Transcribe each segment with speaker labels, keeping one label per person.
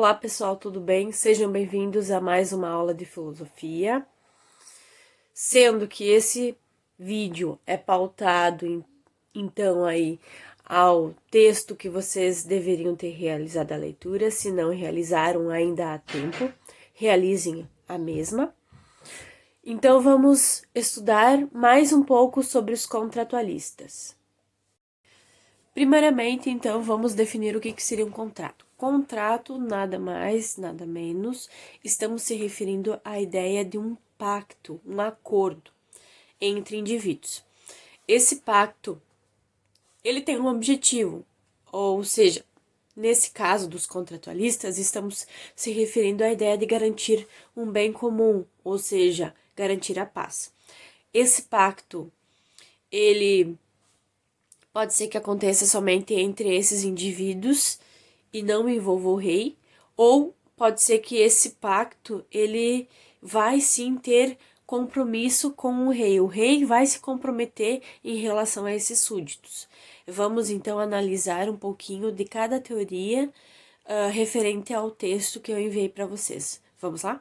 Speaker 1: Olá pessoal, tudo bem? Sejam bem-vindos a mais uma aula de filosofia. Sendo que esse vídeo é pautado então aí ao texto que vocês deveriam ter realizado a leitura, se não realizaram ainda há tempo, realizem a mesma. Então vamos estudar mais um pouco sobre os contratualistas. Primeiramente, então, vamos definir o que seria um contrato. Contrato, nada mais, nada menos, estamos se referindo à ideia de um pacto, um acordo entre indivíduos. Esse pacto, ele tem um objetivo, ou seja, nesse caso dos contratualistas, estamos se referindo à ideia de garantir um bem comum, ou seja, garantir a paz. Esse pacto, ele pode ser que aconteça somente entre esses indivíduos e não envolva o rei, ou pode ser que esse pacto ele vai sim ter compromisso com o rei. O rei vai se comprometer em relação a esses súditos. Vamos então analisar um pouquinho de cada teoria referente ao texto que eu enviei para vocês. Vamos lá?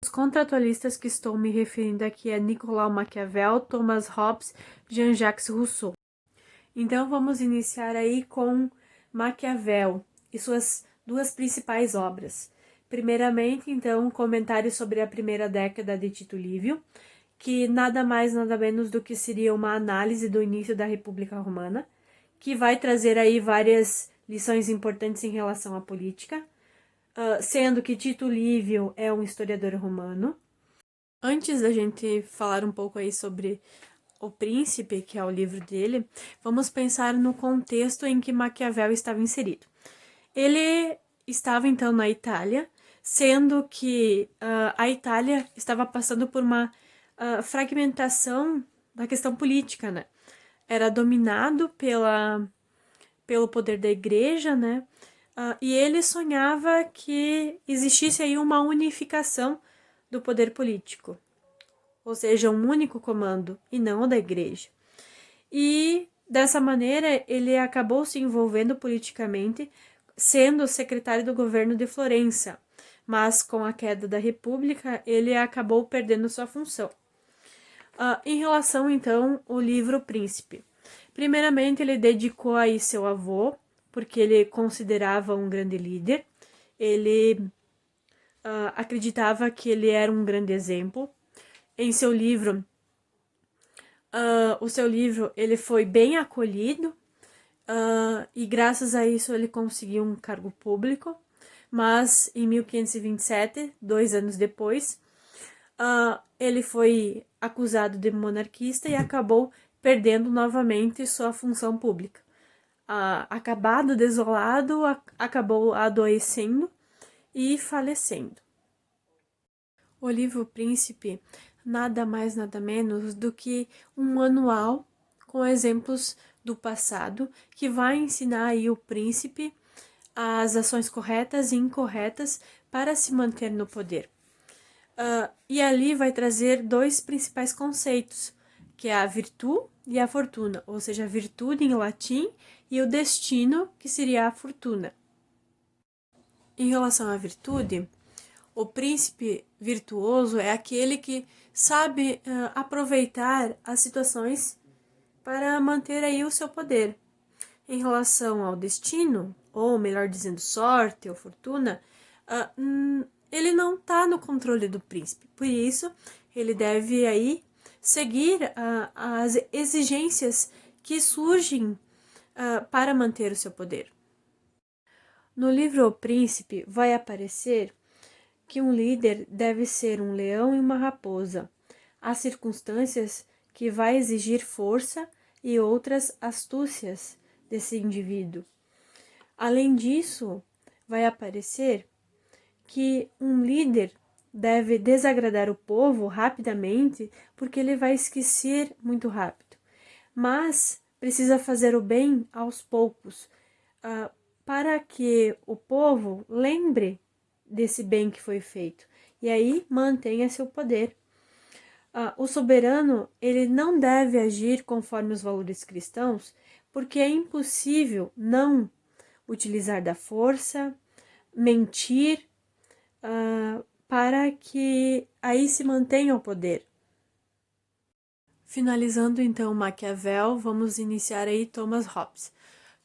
Speaker 1: Os contratualistas que estou me referindo aqui é Nicolau Maquiavel, Thomas Hobbes, Jean-Jacques Rousseau. Então vamos iniciar aí com Maquiavel e suas duas principais obras. Primeiramente, então, um comentário sobre a primeira década de Tito Livio, que nada mais nada menos do que seria uma análise do início da República Romana, que vai trazer aí várias lições importantes em relação à política, sendo que Tito Livio é um historiador romano. Antes da gente falar um pouco aí sobre O Príncipe, que é o livro dele, vamos pensar no contexto em que Maquiavel estava inserido. Ele estava então na Itália, sendo que a Itália estava passando por uma fragmentação da questão política, né? Era dominado pelo poder da igreja, né? E ele sonhava que existisse aí uma unificação do poder político, ou seja, um único comando e não o da igreja. E dessa maneira ele acabou se envolvendo politicamente, sendo secretário do governo de Florença, mas com a queda da República ele acabou perdendo sua função. Em relação então ao livro O Príncipe, primeiramente ele dedicou aí seu avô, porque ele considerava um grande líder, ele acreditava que ele era um grande exemplo. Em seu livro, o seu livro ele foi bem acolhido e graças a isso ele conseguiu um cargo público, mas em 1527, 2 anos depois, ele foi acusado de monarquista e acabou perdendo novamente sua função pública. Acabado, desolado, acabou adoecendo e falecendo. O livro Príncipe nada mais nada menos do que um manual com exemplos do passado que vai ensinar aí o príncipe as ações corretas e incorretas para se manter no poder. E ali vai trazer dois principais conceitos, que é a virtude e a fortuna, ou seja, a virtude em latim e o destino, que seria a fortuna. Em relação à virtude, o príncipe virtuoso é aquele que sabe aproveitar as situações para manter aí o seu poder. Em relação ao destino, ou melhor dizendo, sorte ou fortuna, ele não está no controle do príncipe. Por isso, ele deve aí seguir as exigências que surgem para manter o seu poder. No livro O Príncipe vai aparecer que um líder deve ser um leão e uma raposa. Há circunstâncias que vai exigir força e outras astúcias desse indivíduo. Além disso, vai aparecer que um líder deve desagradar o povo rapidamente, porque ele vai esquecer muito rápido. Mas precisa fazer o bem aos poucos, para que o povo lembre desse bem que foi feito, e aí mantenha seu poder. O soberano, ele não deve agir conforme os valores cristãos, porque é impossível não utilizar da força, mentir, para que aí se mantenha o poder. Finalizando então Maquiavel, vamos iniciar aí Thomas Hobbes.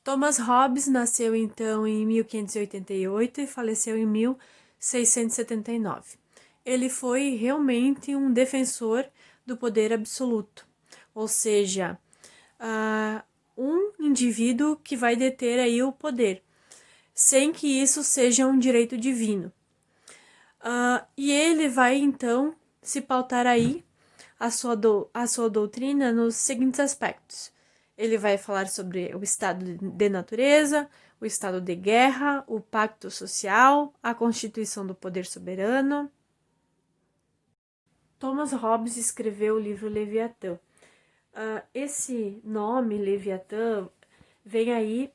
Speaker 1: Thomas Hobbes nasceu então em 1588 e faleceu em 1679. Ele foi realmente um defensor do poder absoluto, ou seja, um indivíduo que vai deter aí o poder, sem que isso seja um direito divino. E ele vai então se pautar aí a sua doutrina nos seguintes aspectos. Ele vai falar sobre o estado de natureza, o estado de guerra, o pacto social, a constituição do poder soberano. Thomas Hobbes escreveu o livro Leviatã. Esse nome, Leviatã, vem aí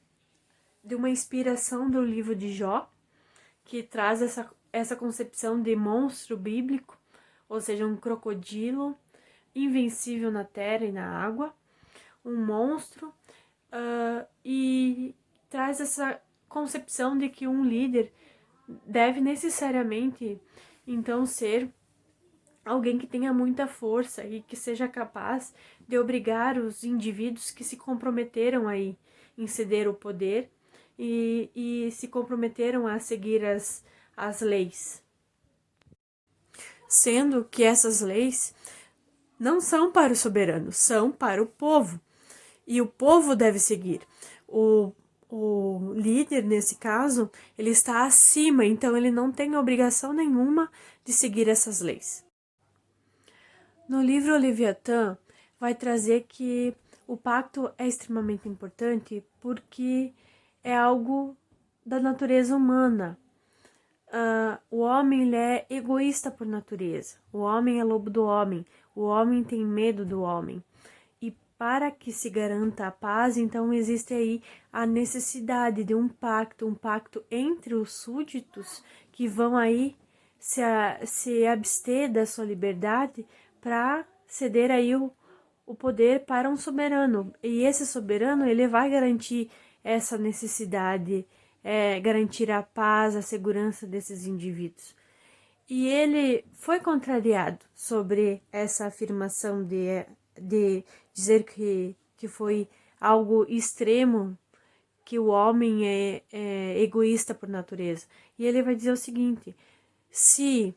Speaker 1: de uma inspiração do livro de Jó, que traz essa concepção de monstro bíblico, ou seja, um crocodilo invencível na terra e na água, um monstro, e traz essa concepção de que um líder deve necessariamente, então, ser alguém que tenha muita força e que seja capaz de obrigar os indivíduos que se comprometeram aí em ceder o poder e se comprometeram a seguir as leis. Sendo que essas leis não são para o soberano, são para o povo. E o povo deve seguir. O líder, nesse caso, ele está acima, então ele não tem obrigação nenhuma de seguir essas leis. No livro Leviatã, vai trazer que o pacto é extremamente importante porque é algo da natureza humana. O homem ele é egoísta por natureza. O homem é lobo do homem. O homem tem medo do homem. E para que se garanta a paz, então existe aí a necessidade de um pacto entre os súditos que vão aí se abster da sua liberdade para ceder aí o poder para um soberano. E esse soberano ele vai garantir essa necessidade, garantir a paz, a segurança desses indivíduos. E ele foi contrariado sobre essa afirmação de dizer que foi algo extremo, que o homem é egoísta por natureza. E ele vai dizer o seguinte: se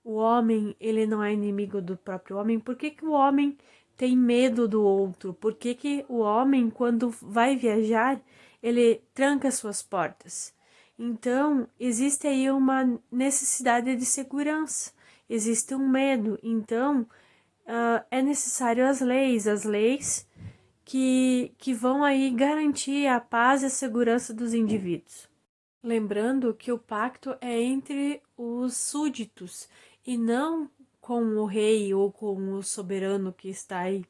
Speaker 1: o homem ele não é inimigo do próprio homem, por que o homem tem medo do outro? Por que o homem, quando vai viajar, ele tranca suas portas? Então, existe aí uma necessidade de segurança, existe um medo. Então, é necessário as leis que vão aí garantir a paz e a segurança dos indivíduos. Lembrando que o pacto é entre os súditos e não com o rei ou com o soberano que está aí.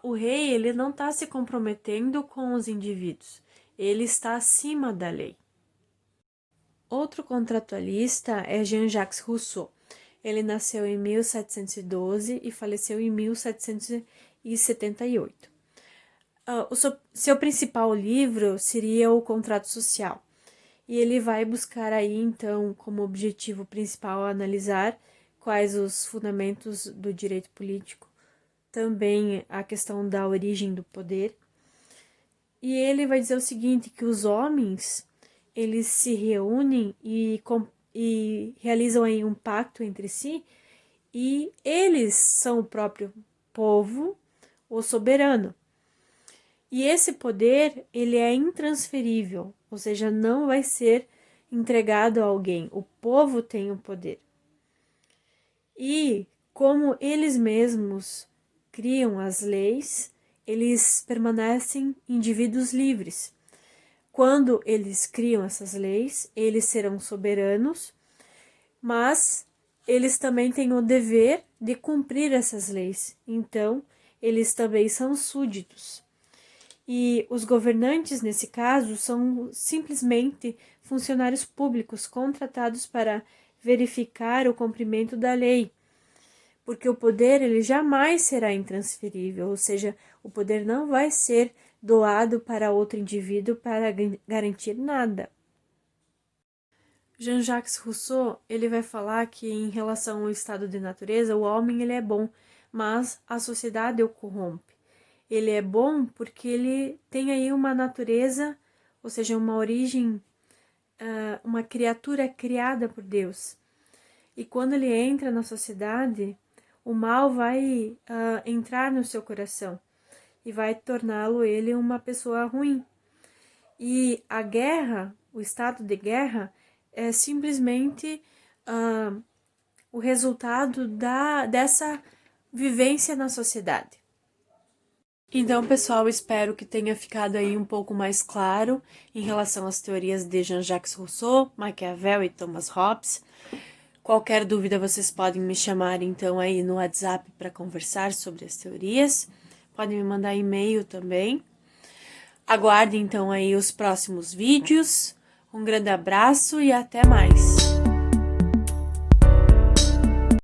Speaker 1: O rei ele não está se comprometendo com os indivíduos, ele está acima da lei. Outro contratualista é Jean-Jacques Rousseau. Ele nasceu em 1712 e faleceu em 1778. O seu principal livro seria O Contrato Social. E ele vai buscar aí, então, como objetivo principal, analisar quais os fundamentos do direito político, também a questão da origem do poder. E ele vai dizer o seguinte, que os homens, eles se reúnem e realizam aí um pacto entre si, e eles são o próprio povo, o soberano. E esse poder, ele é intransferível, ou seja, não vai ser entregado a alguém. O povo tem o poder. E como eles mesmos criam as leis, eles permanecem indivíduos livres. Quando eles criam essas leis, eles serão soberanos, mas eles também têm o dever de cumprir essas leis. Então, eles também são súditos. E os governantes, nesse caso, são simplesmente funcionários públicos contratados para verificar o cumprimento da lei, porque o poder ele jamais será intransferível, ou seja, o poder não vai ser doado para outro indivíduo para garantir nada. Jean-Jacques Rousseau, ele vai falar que em relação ao estado de natureza, o homem ele é bom, mas a sociedade o corrompe. Ele é bom porque ele tem aí uma natureza, ou seja, uma origem, uma criatura criada por Deus. E quando ele entra na sociedade, o mal vai entrar no seu coração e vai torná-lo ele uma pessoa ruim. E a guerra, o estado de guerra, é simplesmente o resultado dessa vivência na sociedade. Então, pessoal, espero que tenha ficado aí um pouco mais claro em relação às teorias de Jean-Jacques Rousseau, Maquiavel e Thomas Hobbes. Qualquer dúvida, vocês podem me chamar, então, aí no WhatsApp para conversar sobre as teorias. Podem me mandar e-mail também. Aguarde, então, aí os próximos vídeos. Um grande abraço e até mais!